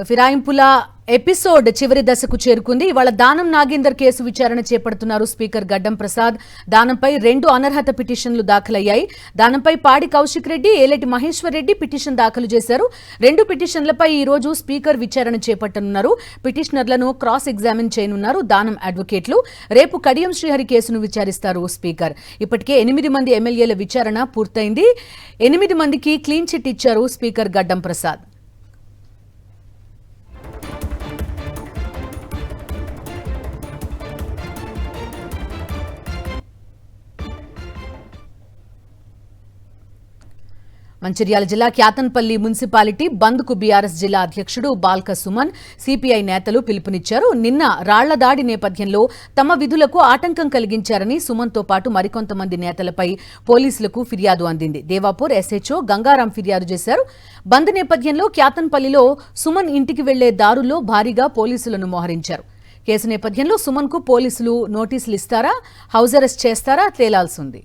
ఫిరాయింపుల ఎపిసోడ్ చివరి దశకు చేరుకుంది. ఇవాళ దానం నాగేందర్ కేసు విచారణ చేపడుతున్నారు స్పీకర్ గడ్డం ప్రసాద్. దానంపై 2 అనర్హత పిటిషన్లు దాఖలయ్యాయి. దానంపై పాడి కౌశిక్ రెడ్డి, ఏలేటి మహేశ్వర్ రెడ్డి పిటిషన్ దాఖలు చేశారు. 2 పిటిషన్లపై ఈ రోజు స్పీకర్ విచారణ చేపట్టనున్నారు. పిటిషనర్లను క్రాస్ ఎగ్జామిన్ చేయనున్నారు దానం అడ్వకేట్లు. రేపు కడియం శ్రీహరి కేసును విచారిస్తారు స్పీకర్. ఇప్పటికే 8 మంది ఎమ్మెల్యేల విచారణ పూర్తయింది. 8 మందికి క్లీన్ చిట్ ఇచ్చారు స్పీకర్ గడ్డం ప్రసాద్. మంచిర్యాల జిల్లా క్యాతన్పల్లి మున్సిపాలిటీ బంద్కు బీఆర్ఎస్ జిల్లా అధ్యక్షుడు బాల్క సుమన్, సిపిఐ నేతలు పిలుపునిచ్చారు. నిన్న రాళ్ల దాడి నేపథ్యంలో తమ విధులకు ఆటంకం కలిగించారని సుమన్తో పాటు మరికొంతమంది నేతలపై పోలీసులకు ఫిర్యాదు అందింది. దేవాపూర్ ఎస్హెచ్ఓ గంగారాం ఫిర్యాదు చేశారు. బంద్ నేపథ్యంలో క్యాతన్పల్లిలో సుమన్ ఇంటికి వెళ్లే దారుల్లో భారీగా పోలీసులను మోహరించారు. కేసు నేపథ్యంలో సుమన్కు పోలీసులు నోటీసులు ఇస్తారా, హౌస్ అరెస్ట్ చేస్తారా తేలాల్సింది.